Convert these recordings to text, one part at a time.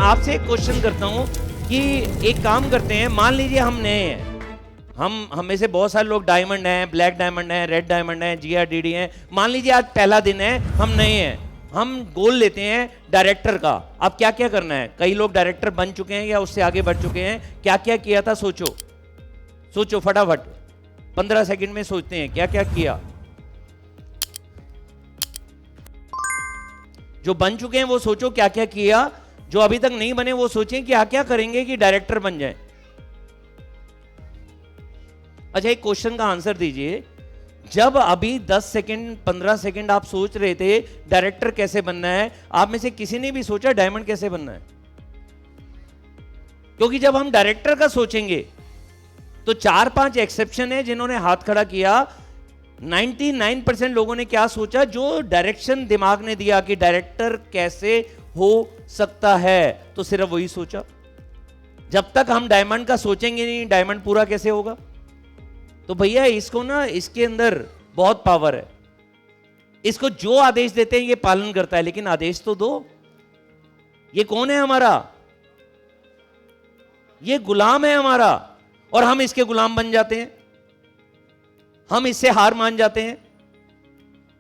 आपसे एक क्वेश्चन करता हूं कि एक काम करते हैं, मान लीजिए हम नए हैं, हम में से बहुत सारे लोग डायमंड हैं, ब्लैक डायमंड हैं, रेड डायमंड हैं, GRDD हैं। मान लीजिए आज पहला दिन है, हम नए हैं, हम गोल लेते हैं डायरेक्टर का। अब क्या क्या करना है? कई लोग डायरेक्टर बन चुके हैं या उससे आगे बढ़ चुके हैं, क्या क्या किया था सोचो, सोचो फटाफट, 15 सेकंड में सोचते हैं क्या क्या किया। जो बन चुके हैं वो सोचो क्या क्या किया, जो अभी तक नहीं बने वो सोचें क्या क्या करेंगे कि डायरेक्टर बन जाए। अच्छा, एक क्वेश्चन का आंसर दीजिए, जब अभी 10 सेकंड 15 सेकंड आप सोच रहे थे डायरेक्टर कैसे बनना है, आप में से किसी ने भी सोचा डायमंड कैसे बनना है? क्योंकि जब हम डायरेक्टर का सोचेंगे तो 4-5 एक्सेप्शन है जिन्होंने हाथ खड़ा किया। 99% लोगों ने क्या सोचा? जो डायरेक्शन दिमाग ने दिया कि डायरेक्टर कैसे हो सकता है, तो सिर्फ वही सोचा। जब तक हम डायमंड का सोचेंगे नहीं, डायमंड पूरा कैसे होगा? तो भैया इसको ना, इसके अंदर बहुत पावर है। इसको जो आदेश देते हैं ये पालन करता है, लेकिन आदेश तो दो। ये कौन है हमारा? ये गुलाम है हमारा, और हम इसके गुलाम बन जाते हैं, हम इससे हार मान जाते हैं।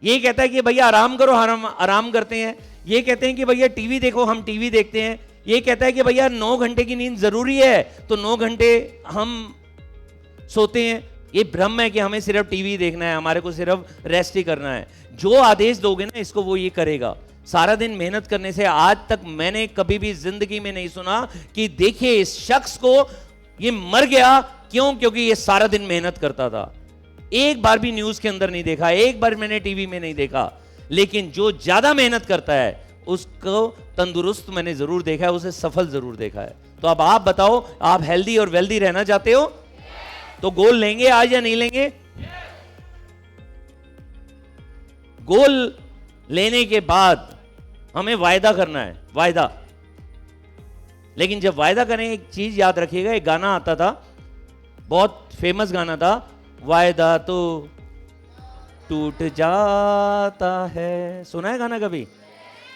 ये कहता है कि भैया आराम करो, हम आराम करते हैं। ये कहते हैं कि भैया टीवी देखो, हम टीवी देखते हैं। ये कहता है कि भैया 9 घंटे की नींद जरूरी है, तो 9 घंटे हम सोते हैं। ये भ्रम है कि हमें सिर्फ टीवी देखना है, हमारे को सिर्फ रेस्ट ही करना है। जो आदेश दोगे ना इसको, वो ये करेगा। सारा दिन मेहनत करने से आज तक मैंने कभी भी जिंदगी में नहीं सुना कि देखिए इस शख्स को ये मर गया, क्यों? क्योंकि ये सारा दिन मेहनत करता था। एक बार भी न्यूज के अंदर नहीं देखा, एक बार मैंने टीवी में नहीं देखा। लेकिन जो ज्यादा मेहनत करता है उसको तंदुरुस्त मैंने जरूर देखा है, उसे सफल जरूर देखा है। तो अब आप बताओ, आप हेल्दी और वेल्दी रहना चाहते हो तो गोल लेंगे आज या नहीं लेंगे? गोल लेने के बाद हमें वायदा करना है, वायदा। लेकिन जब वायदा करें, एक चीज याद रखिएगा, एक गाना आता था, बहुत फेमस गाना था, वायदा तो टूट जाता है। सुना है गाना कभी?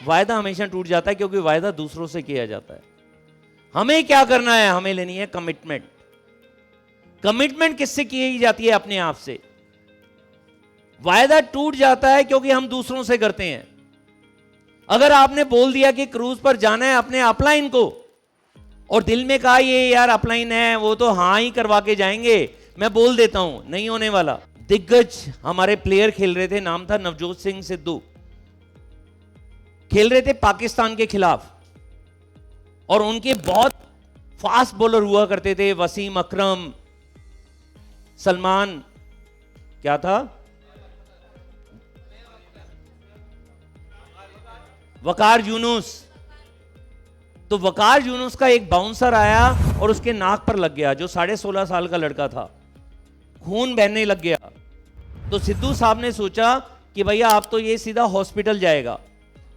वायदा हमेशा टूट जाता है क्योंकि वायदा दूसरों से किया जाता है। हमें क्या करना है? हमें लेनी है कमिटमेंट। कमिटमेंट किससे की जाती है? अपने आप से। वायदा टूट जाता है क्योंकि हम दूसरों से करते हैं। अगर आपने बोल दिया कि क्रूज पर जाना है अपने अपलाइन को, और दिल में कहा ये यार अपलाइन है, वो तो हाँ ही करवा के जाएंगे, मैं बोल देता हूं, नहीं होने वाला। दिग्गज हमारे प्लेयर खेल रहे थे, नाम था नवजोत सिंह सिद्धू, खेल रहे थे पाकिस्तान के खिलाफ, और उनके बहुत फास्ट बॉलर हुआ करते थे, वसीम अकरम, सलमान, क्या था, वकार यूनुस। तो वकार यूनुस का एक बाउंसर आया और उसके नाक पर लग गया, जो 16.5 साल का लड़का था, खून बहने लग गया। तो सिद्धू साहब ने सोचा कि भैया आप तो ये सीधा हॉस्पिटल जाएगा।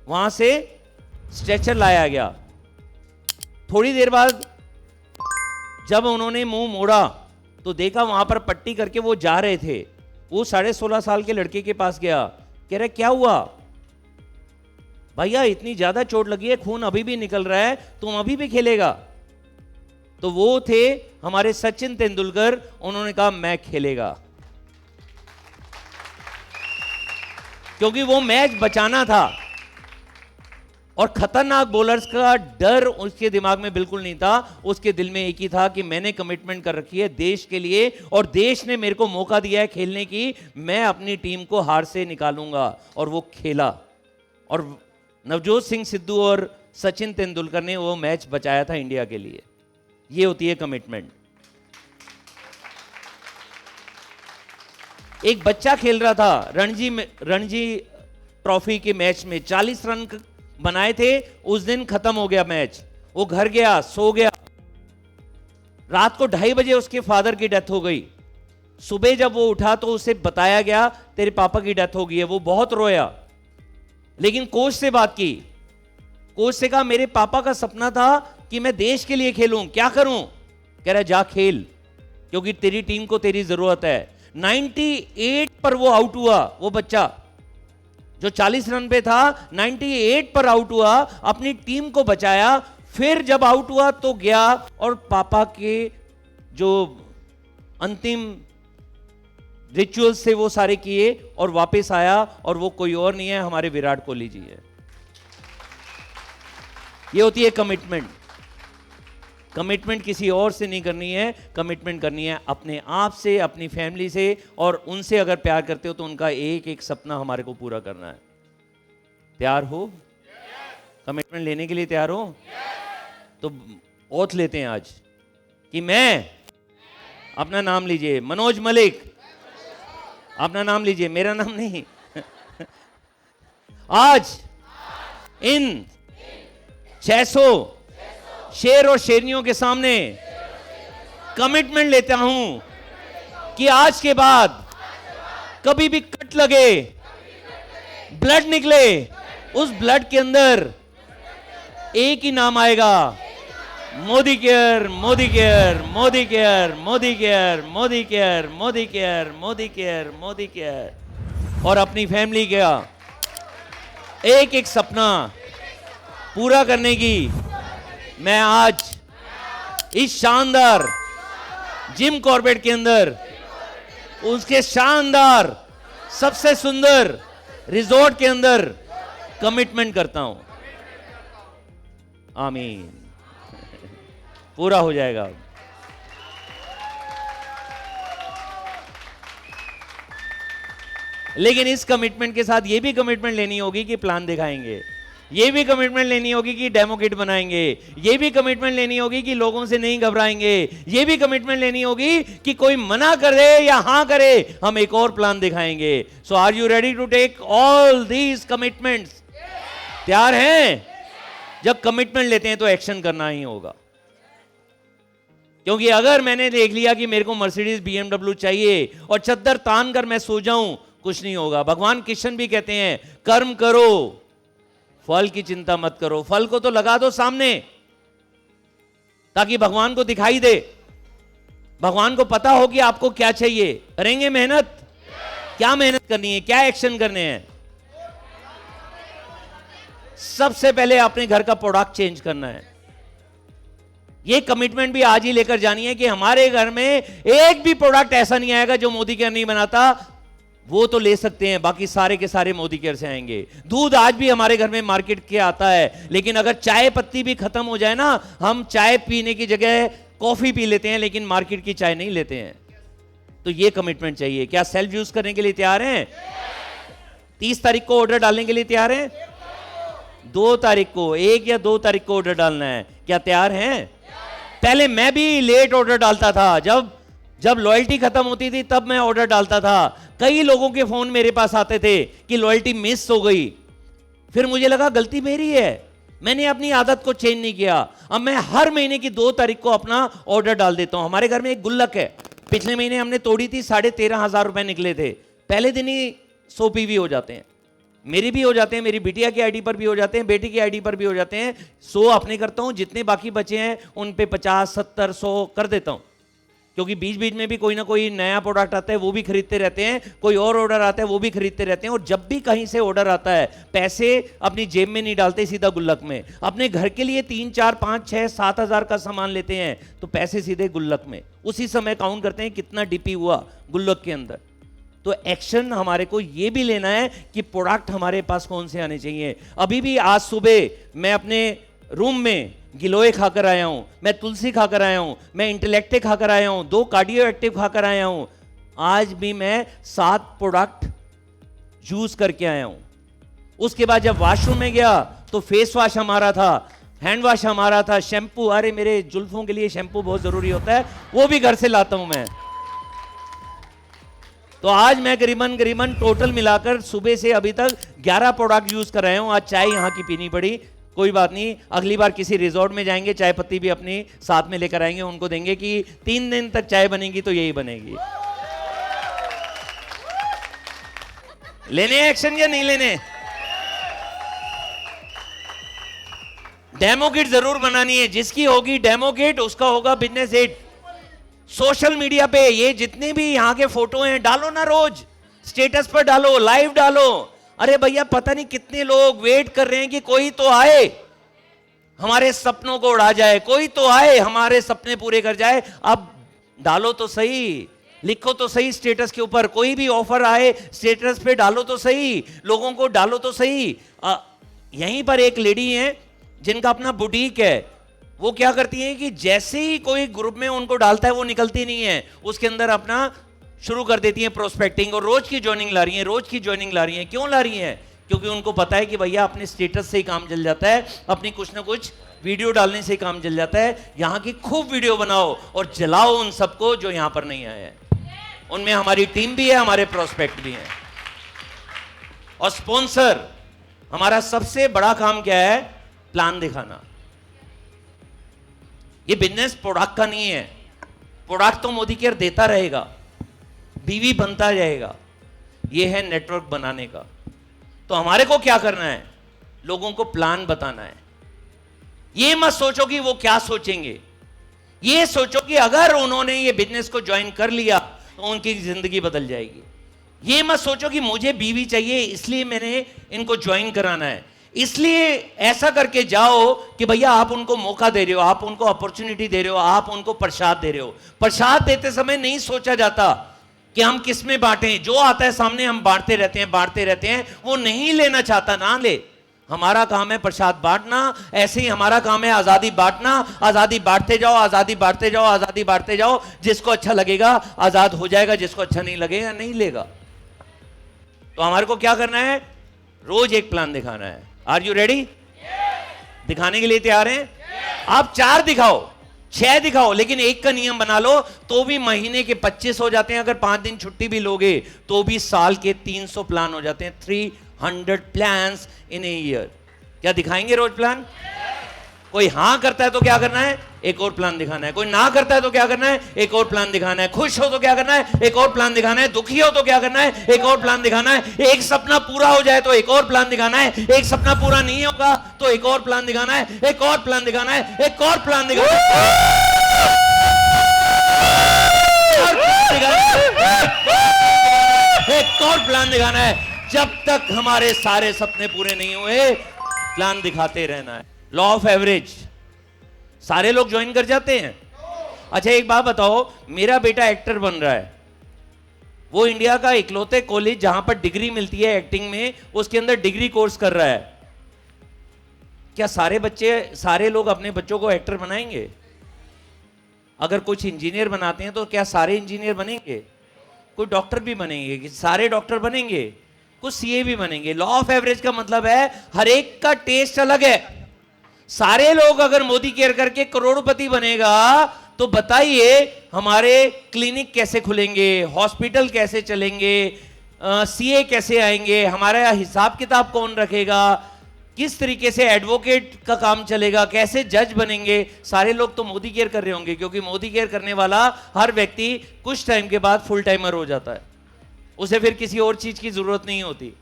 वहां से स्ट्रेचर लाया गया। थोड़ी देर बाद जब उन्होंने मुंह मोड़ा तो देखा वहां पर पट्टी करके वो जा रहे थे। वो 16.5 साल के लड़के के पास गया, कह रहे क्या हुआ भैया, इतनी ज्यादा चोट लगी है, खून अभी भी निकल रहा है, तुम अभी भी खेलेगा? तो वो थे हमारे सचिन तेंदुलकर। उन्होंने कहा मैं खेलेगा, क्योंकि वो मैच बचाना था। और खतरनाक बॉलर्स का डर उसके दिमाग में बिल्कुल नहीं था। उसके दिल में एक ही था कि मैंने कमिटमेंट कर रखी है देश के लिए, और देश ने मेरे को मौका दिया है खेलने की, मैं अपनी टीम को हार से निकालूंगा। और वो खेला, और नवजोत सिंह सिद्धू और सचिन तेंदुलकर ने वो मैच बचाया था इंडिया के लिए। ये होती है कमिटमेंट। एक बच्चा खेल रहा था रणजी ट्रॉफी के मैच में, 40 रन बनाए थे। उस दिन खत्म हो गया मैच, वो घर गया, सो गया। रात को 2:30 बजे उसके फादर की डेथ हो गई। सुबह जब वो उठा तो उसे बताया गया तेरे पापा की डेथ हो गई है। वो बहुत रोया, लेकिन कोच से बात की। कोच से कहा मेरे पापा का सपना था कि मैं देश के लिए खेलूं, क्या करूं? कह रहा जा खेल, क्योंकि तेरी टीम को तेरी जरूरत है। 98 पर वो आउट हुआ, वो बच्चा जो 40 रन पे था, 98 पर आउट हुआ, अपनी टीम को बचाया। फिर जब आउट हुआ तो गया और पापा के जो अंतिम रिचुअल्स थे वो सारे किए और वापस आया, और वो कोई और नहीं है, हमारे विराट कोहली जी है। ये होती है कमिटमेंट। कमिटमेंट किसी और से नहीं करनी है, कमिटमेंट करनी है अपने आप से, अपनी फैमिली से, और उनसे अगर प्यार करते हो तो उनका एक एक सपना हमारे को पूरा करना है। तैयार हो? कमिटमेंट लेने के लिए तैयार हो? तो ओथ लेते हैं आज कि मैं, अपना नाम लीजिए, मनोज मलिक, अपना नाम लीजिए, मेरा नाम नहीं। आज इन 600 शेर और शेरनियों के सामने कमिटमेंट लेता हूं कि आज के बाद कभी भी कट लगे, ब्लड निकले, उस ब्लड के अंदर एक ही नाम आएगा, Modi care, Modi care, Modi care, Modi care, Modi care, Modi care, Modi care, Modi care. और अपनी फैमिली का एक एक सपना पूरा करने की मैं आज इस शानदार जिम कॉर्बेट के अंदर, उसके शानदार सबसे सुंदर रिजॉर्ट के अंदर कमिटमेंट करता हूं। आमीन। पूरा हो जाएगा। लेकिन इस कमिटमेंट के साथ ये भी कमिटमेंट लेनी होगी कि प्लान दिखाएंगे, ये भी कमिटमेंट लेनी होगी कि डेमो किट बनाएंगे, ये भी कमिटमेंट लेनी होगी कि लोगों से नहीं घबराएंगे, ये भी कमिटमेंट लेनी होगी कि कोई मना करे या हां करे हम एक और प्लान दिखाएंगे। So are you ready to take all these commitments? तैयार हैं? जब कमिटमेंट लेते हैं तो एक्शन करना ही होगा, क्योंकि अगर मैंने देख लिया कि मेरे को मर्सिडीज BMW चाहिए और चद्दर तान कर मैं सो जाऊं, कुछ नहीं होगा। भगवान कृष्ण भी कहते हैं कर्म करो, फल की चिंता मत करो। फल को तो लगा दो सामने ताकि भगवान को दिखाई दे, भगवान को पता हो कि आपको क्या चाहिए। करेंगे मेहनत? क्या मेहनत करनी है, क्या एक्शन करने हैं? सबसे पहले अपने घर का प्रोडक्ट चेंज करना है। ये कमिटमेंट भी आज ही लेकर जानी है कि हमारे घर में एक भी प्रोडक्ट ऐसा नहीं आएगा जो मोदी केयर नहीं बनाता। वो तो ले सकते हैं, बाकी सारे के सारे मोदी केयर से आएंगे। दूध आज भी हमारे घर में मार्केट के आता है, लेकिन अगर चाय पत्ती भी खत्म हो जाए ना, हम चाय पीने की जगह कॉफी पी लेते हैं, लेकिन मार्केट की चाय नहीं लेते हैं। तो ये कमिटमेंट चाहिए। क्या सेल्फ यूज करने के लिए तैयार हैं? 30 तारीख को ऑर्डर डालने के लिए तैयार हैं? 2 तारीख को, 1 या 2 तारीख को ऑर्डर डालना है। क्या तैयार हैं? पहले मैं भी लेट ऑर्डर डालता था, जब लॉयल्टी खत्म होती थी तब मैं ऑर्डर डालता था। कई लोगों के फोन मेरे पास आते थे कि लॉयल्टी मिस हो गई। फिर मुझे लगा गलती मेरी है, मैंने अपनी आदत को चेंज नहीं किया। अब मैं हर महीने की 2 तारीख को अपना ऑर्डर डाल देता हूं। हमारे घर में एक गुल्लक है, पिछले महीने हमने तोड़ी थी, 13,500 रुपए निकले थे। पहले दिन ही 100 PV हो जाते हैं, मेरी भी हो जाते हैं, मेरी बिटिया की आईडी पर भी हो जाते हैं, बेटी की आईडी पर भी हो जाते हैं। 100 अपने करता हूं, जितने बाकी बचे हैं उन पे 50, 70, 100 कर देता हूं, क्योंकि बीच बीच में भी कोई ना कोई नया प्रोडक्ट आता है वो भी खरीदते रहते हैं, कोई और ऑर्डर आता है वो भी खरीदते रहते हैं। और जब भी कहीं से ऑर्डर आता है, पैसे अपनी जेब में नहीं डालते, सीधा गुल्लक में। अपने घर के लिए 3, 4, 5, 6, 7 हज़ार का सामान लेते हैं तो पैसे सीधे गुल्लक में, उसी समय काउंट करते हैं कितना डीपी हुआ गुल्लक के अंदर। तो एक्शन हमारे को ये भी लेना है कि प्रोडक्ट हमारे पास कौन से आने चाहिए। अभी भी आज सुबह मैं अपने रूम में गिलोय खाकर आया हूं, मैं तुलसी खाकर आया हूं, मैं इंटेलेक्टे खाकर आया हूं, 2 कार्डियो एक्टिव खाकर आया हूं। आज भी मैं 7 प्रोडक्ट यूज करके आया हूं। उसके बाद जब वॉशरूम में गया तो फेस वॉश हमारा था, हैंड वॉश हमारा था, शैम्पू, अरे मेरे जुल्फों के लिए शैम्पू बहुत जरूरी होता है, वो भी घर से लाता हूं मैं। तो आज मैं करीबन टोटल मिलाकर सुबह से अभी तक 11 प्रोडक्ट यूज कर रहे हूं। आज चाय यहां की पीनी पड़ी, कोई बात नहीं, अगली बार किसी रिजॉर्ट में जाएंगे, चाय पत्ती भी अपनी साथ में लेकर आएंगे, उनको देंगे कि 3 दिन तक चाय बनेगी तो यही बनेगी। लेने एक्शन या नहीं लेने? डेमो किट जरूर बनानी है, जिसकी होगी डेमो किट उसका होगा बिजनेस हिट। सोशल मीडिया पे ये जितने भी यहां के फोटो हैं डालो ना, रोज स्टेटस पर डालो, लाइव डालो। अरे भैया पता नहीं कितने लोग वेट कर रहे हैं कि कोई तो आए, हमारे सपनों को उड़ा जाए, कोई तो आए हमारे सपने पूरे कर जाए। अब डालो तो सही, लिखो तो सही स्टेटस के ऊपर, कोई भी ऑफर आए स्टेटस पे डालो तो सही, लोगों को डालो तो सही। यहीं पर एक लेडी है जिनका अपना बुटीक है, वो क्या करती है कि जैसे ही कोई ग्रुप में उनको डालता है वो निकलती नहीं है, उसके अंदर अपना शुरू कर देती है प्रोस्पेक्टिंग, और रोज की ज्वाइनिंग ला रही है, रोज की ज्वाइनिंग ला रही है। क्यों ला रही है? क्योंकि उनको पता है कि भैया अपने स्टेटस से ही काम चल जाता है, अपनी कुछ ना कुछ वीडियो डालने से ही काम चल जाता है। यहां की खूब वीडियो बनाओ और जलाओ उन सबको जो यहां पर नहीं आए हैं। उनमें हमारी टीम भी है, हमारे प्रोस्पेक्ट भी हैं। और स्पॉन्सर, हमारा सबसे बड़ा काम क्या है? प्लान दिखाना। ये बिजनेस प्रोडक्ट का नहीं है, प्रोडक्ट तो मोदी केयर देता रहेगा, बीवी बनता जाएगा, ये है नेटवर्क बनाने का। तो हमारे को क्या करना है? लोगों को प्लान बताना है। ये मत सोचो कि वो क्या सोचेंगे, ये सोचो कि अगर उन्होंने ये बिजनेस को ज्वाइन कर लिया तो उनकी जिंदगी बदल जाएगी। ये मत सोचो कि मुझे बीवी चाहिए इसलिए मैंने इनको ज्वाइन कराना है, इसलिए ऐसा करके जाओ कि भैया आप उनको मौका दे रहे हो, आप उनको अपॉर्चुनिटी दे रहे हो, आप उनको प्रसाद दे रहे हो। प्रसाद देते समय नहीं सोचा जाता कि हम किस में बांटें, जो आता है सामने हम बांटते रहते हैं, बांटते रहते हैं। वो नहीं लेना चाहता ना ले, हमारा काम है प्रसाद बांटना। ऐसे ही हमारा काम है आजादी बांटना, आजादी बांटते जाओ, आजादी बांटते जाओ, आजादी बांटते जाओ। जिसको अच्छा लगेगा आजाद हो जाएगा, जिसको अच्छा नहीं लगेगा नहीं लेगा। तो हमारे को क्या करना है? रोज एक प्लान दिखाना है। Are you ready? दिखाने के लिए तैयार हैं? आप 4 दिखाओ, 6 दिखाओ, लेकिन एक का नियम बना लो तो भी महीने के 25 हो जाते हैं। अगर 5 दिन छुट्टी भी लोगे तो भी साल के 300 प्लान हो जाते हैं। 300 प्लान्स इन ए ईयर। क्या दिखाएंगे रोज प्लान? कोई हां करता है तो क्या करना है? एक और प्लान दिखाना है। कोई ना करता है तो क्या करना है? एक और प्लान दिखाना है। खुश हो तो क्या करना है? एक और प्लान दिखाना है। दुखी हो तो क्या करना है? एक और प्लान दिखाना है। एक सपना पूरा हो जाए तो एक और प्लान दिखाना है। एक सपना पूरा नहीं होगा तो एक और प्लान दिखाना है। एक और प्लान दिखाना है। एक और प्लान दिखाना है। एक और प्लान दिखाना है। जब तक हमारे सारे सपने पूरे नहीं हुए प्लान दिखाते रहना है। लॉ ऑफ एवरेज, सारे लोग ज्वाइन कर जाते हैं। अच्छा एक बात बताओ, मेरा बेटा एक्टर बन रहा है, वो इंडिया का इकलौते कॉलेज जहां पर डिग्री मिलती है एक्टिंग में, उसके अंदर डिग्री कोर्स कर रहा है। क्या सारे लोग अपने बच्चों को एक्टर बनाएंगे? अगर कुछ इंजीनियर बनाते हैं तो क्या सारे इंजीनियर बनेंगे? कोई डॉक्टर भी बनेंगे कि सारे डॉक्टर बनेंगे? कुछ सीए भी बनेंगे। लॉ ऑफ एवरेज का मतलब है हर एक का टेस्ट अलग है। सारे लोग अगर मोदी केयर करके करोड़पति बनेगा तो बताइए हमारे क्लिनिक कैसे खुलेंगे, हॉस्पिटल कैसे चलेंगे, सीए कैसे आएंगे, हमारा हिसाब किताब कौन रखेगा, किस तरीके से एडवोकेट का काम चलेगा, कैसे जज बनेंगे। सारे लोग तो मोदी केयर कर रहे होंगे, क्योंकि मोदी केयर करने वाला हर व्यक्ति कुछ टाइम के बाद फुल टाइमर हो जाता है, उसे फिर किसी और चीज की जरूरत नहीं होती।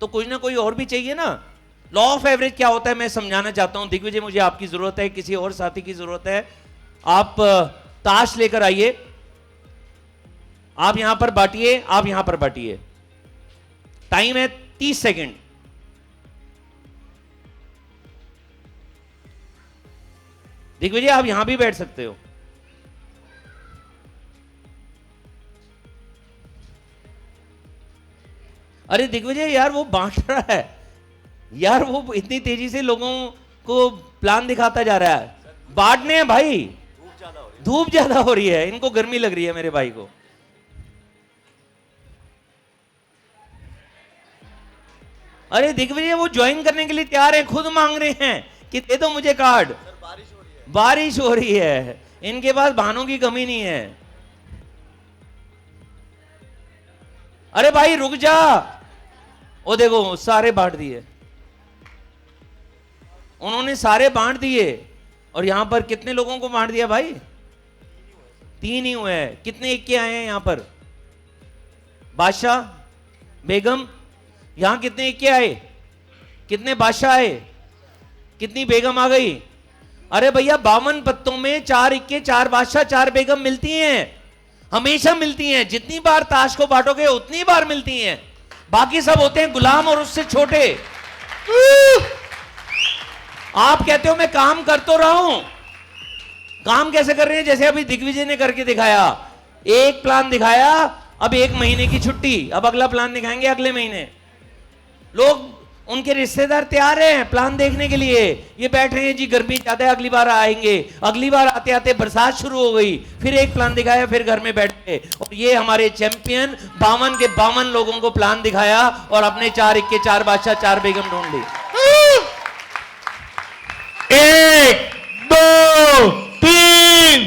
तो कुछ ना कोई और भी चाहिए ना। लॉ ऑफ एवरेज क्या होता है मैं समझाना चाहता हूं। दिग्विजय, मुझे आपकी जरूरत है, किसी और साथी की जरूरत है। आप ताश लेकर आइए, आप यहां पर बांटिए, आप यहां पर बांटिए। टाइम है 30 सेकेंड। दिग्विजय आप यहां भी बैठ सकते हो। अरे दिग्विजय यार वो बांट रहा है यार, वो इतनी तेजी से लोगों को प्लान दिखाता जा रहा है। बांटने हैं भाई, धूप ज्यादा हो रही है, इनको गर्मी लग रही है मेरे भाई को। अरे दिग्विजय वो ज्वाइन करने के लिए तैयार हैं, खुद मांग रहे हैं कि दे दो मुझे कार्ड। बारिश हो रही है, इनके पास बहानों की कमी नहीं है। अरे भाई रुक जा, वो देखो सारे बांट दिए उन्होंने, सारे बांट दिए। और यहां पर कितने लोगों को बांट दिया भाई? 3 ही हुए हैं। कितने एक के आए हैं यहां पर? बादशाह, बेगम, यहां कितने एक के आए? कितने बादशाह आए? कितनी बेगम आ गई? अरे भैया 52 पत्तों में 4 इक्के 4 बादशाह 4 बेगम मिलती हैं, हमेशा मिलती हैं। जितनी बार ताश को बांटोगे उतनी बार मिलती हैं। बाकी सब होते हैं गुलाम और उससे छोटे। आप कहते हो मैं काम कर तो रहा हूं, काम कैसे कर रहे हैं? जैसे अभी दिग्विजय ने करके दिखाया, एक प्लान दिखाया, अब 1 महीने की छुट्टी, अब अगला प्लान दिखाएंगे अगले महीने। लोग, उनके रिश्तेदार तैयार हैं प्लान देखने के लिए, ये बैठ रहे हैं जी गर्मी ज्यादा है अगली बार आएंगे, अगली बार आते आते बरसात शुरू हो गई, फिर एक प्लान दिखाया, फिर घर में बैठ गए। और ये हमारे चैंपियन 52 के 52 लोगों को प्लान दिखाया और अपने 4 इक्के 4 बादशाह 4 बेगम ढूंढ ली। 1 2 3।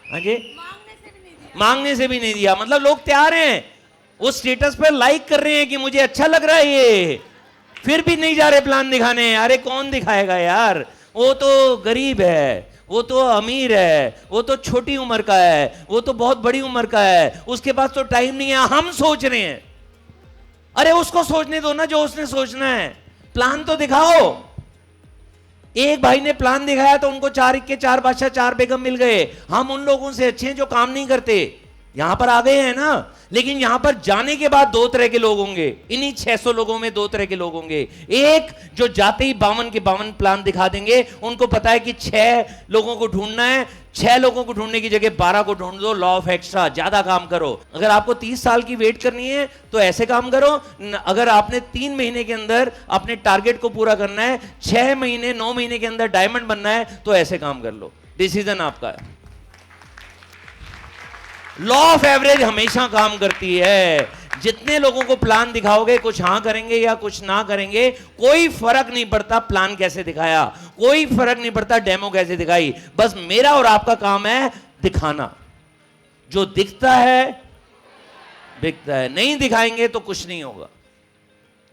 हाँ जी, मांगने से भी नहीं दिया। मतलब लोग तैयार हैं, उस स्टेटस पर लाइक कर रहे हैं कि मुझे अच्छा लग रहा है ये, फिर भी नहीं जा रहे प्लान दिखाने। अरे कौन दिखाएगा यार, वो तो गरीब है, वो तो अमीर है, वो तो छोटी उम्र का है, वो तो बहुत बड़ी उम्र का है, उसके पास तो टाइम नहीं है। हम सोच रहे हैं, अरे उसको सोचने दो ना जो उसने सोचना है, प्लान तो दिखाओ। एक भाई ने प्लान दिखाया तो उनको 4 इक्के 4 बादशाह 4 बेगम मिल गए। हम उन लोगों से अच्छे हैं जो काम नहीं करते, यहां पर आ गए हैं ना। लेकिन यहां पर जाने के बाद 2 तरह के लोग होंगे, इन्हीं 600 लोगों में 2 तरह के लोग होंगे। एक जो जाते ही 52 के 52 प्लान दिखा देंगे, उनको पता है कि 6 लोगों को ढूंढना है, 6 लोगों को ढूंढने की जगह 12 को ढूंढ दो, लॉ ऑफ एक्स्ट्रा, ज्यादा काम करो। अगर आपको 30 साल की वेट करनी है तो ऐसे काम करो। अगर आपने 3 महीने के अंदर अपने टारगेट को पूरा करना है, 6 महीने 9 महीने के अंदर डायमंड बनना है, तो ऐसे काम कर लो। डिसीजन आपका है। लॉ ऑफ एवरेज हमेशा काम करती है। जितने लोगों को प्लान दिखाओगे, कुछ हां करेंगे या कुछ ना करेंगे, कोई फर्क नहीं पड़ता प्लान कैसे दिखाया, कोई फर्क नहीं पड़ता डेमो कैसे दिखाई। बस मेरा और आपका काम है दिखाना। जो दिखता है बिकता है, नहीं दिखाएंगे तो कुछ नहीं होगा।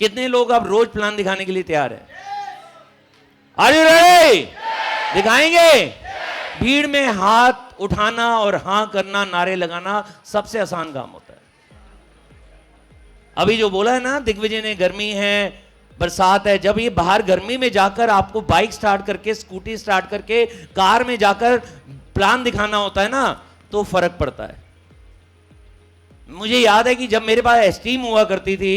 कितने लोग अब रोज प्लान दिखाने के लिए तैयार हैं? Are you ready? दिखाएंगे। भीड़ में हाथ उठाना और हां करना, नारे लगाना सबसे आसान काम होता है। अभी जो बोला है ना दिग्विजय ने, गर्मी है, बरसात है, जब ये बाहर गर्मी में जाकर आपको बाइक स्टार्ट करके, स्कूटी स्टार्ट करके, कार में जाकर प्लान दिखाना होता है ना, तो फर्क पड़ता है। मुझे याद है कि जब मेरे पास एस्टीम हुआ करती थी,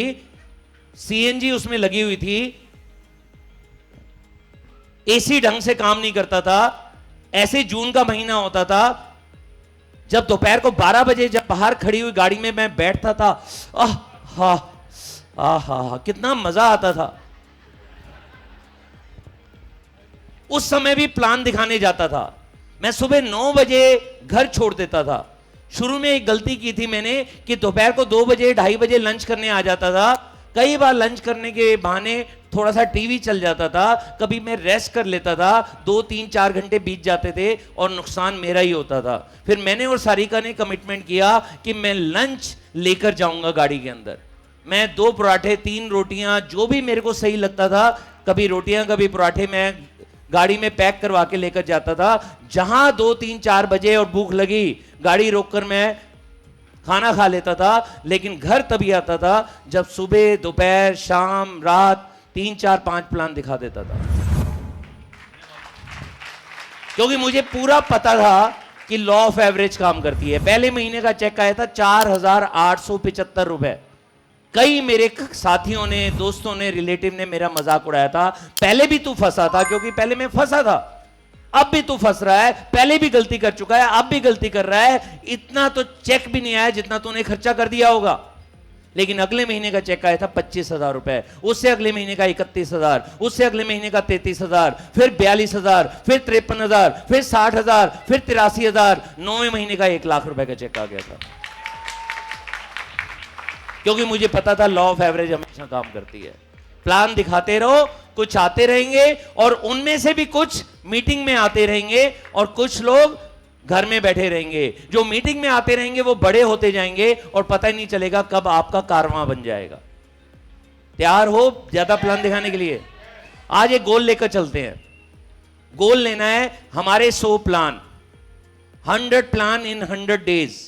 सीएनजी उसमें लगी हुई थी, एसी ढंग से काम नहीं करता था। ऐसे जून का महीना होता था, जब दोपहर को 12 बजे जब बाहर खड़ी हुई गाड़ी में मैं बैठता था, कितना मजा आता था। उस समय भी प्लान दिखाने जाता था। मैं सुबह 9 बजे घर छोड़ देता था। शुरू में एक गलती की थी मैंने कि दोपहर को 2 बजे 2:30 बजे लंच करने आ जाता था। कई बार लंच करने के बहाने थोड़ा सा टीवी चल जाता था, कभी मैं रेस्ट कर लेता था, 2 3 4 घंटे बीत जाते थे और नुकसान मेरा ही होता था। फिर मैंने और सारिका ने कमिटमेंट किया कि मैं लंच लेकर जाऊंगा गाड़ी के अंदर। मैं 2 पराठे 3 रोटियां, जो भी मेरे को सही लगता था, कभी रोटियां कभी पराठे, मैं गाड़ी में पैक करवा के लेकर जाता था। जहां 2 3 4 बजे और भूख लगी, गाड़ी रोककर मैं खाना खा लेता था। लेकिन घर तभी आता था जब सुबह, दोपहर, शाम, रात 3 4 5 प्लान दिखा देता था, क्योंकि मुझे पूरा पता था कि लॉ ऑफ एवरेज काम करती है। पहले महीने का चेक आया था 4,875 रुपए। कई मेरे साथियों ने, दोस्तों ने, रिलेटिव ने मेरा मजाक उड़ाया था, पहले भी तू फंसा था, क्योंकि पहले मैं फंसा था, अब भी तू फंस रहा है, पहले भी गलती कर चुका है, अब भी गलती कर रहा है, इतना तो चेक भी नहीं आया जितना तूने खर्चा कर दिया होगा। लेकिन अगले महीने का चेक आया था 25,000 रुपए, उससे अगले महीने का 31,000, उससे अगले महीने का 33,000, फिर 42,000, फिर 53,000, फिर 60,000, फिर 83,000, 9वें महीने का 1 लाख रुपए का चेक आ गया था। क्योंकि मुझे पता था लॉ ऑफ एवरेज हमेशा काम करती है। प्लान दिखाते रहो, कुछ आते रहेंगे, और उनमें से भी कुछ मीटिंग में आते रहेंगे और कुछ लोग घर में बैठे रहेंगे। जो मीटिंग में आते रहेंगे वो बड़े होते जाएंगे और पता ही नहीं चलेगा कब आपका कारवां बन जाएगा। तैयार हो ज्यादा प्लान दिखाने के लिए? आज एक गोल लेकर चलते हैं। गोल लेना है हमारे 100 प्लान, 100 प्लान इन 100 डेज।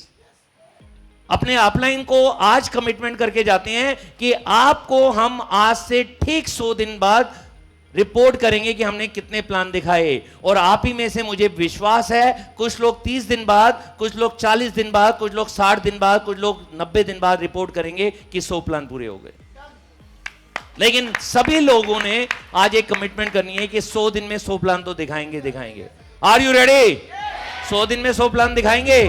अपने अपलाइन को आज कमिटमेंट करके जाते हैं कि आपको हम आज से ठीक 100 दिन बाद रिपोर्ट करेंगे कि हमने कितने प्लान दिखाए। और आप ही में से मुझे विश्वास है, कुछ लोग 30 दिन बाद, कुछ लोग 40 दिन बाद, कुछ लोग 60 दिन बाद, कुछ लोग 90 दिन बाद रिपोर्ट करेंगे कि 100 प्लान पूरे हो गए। लेकिन सभी लोगों ने आज एक कमिटमेंट करनी है कि 100 दिन में 100 प्लान तो दिखाएंगे। Are you ready? 100 दिन में 100 प्लान दिखाएंगे।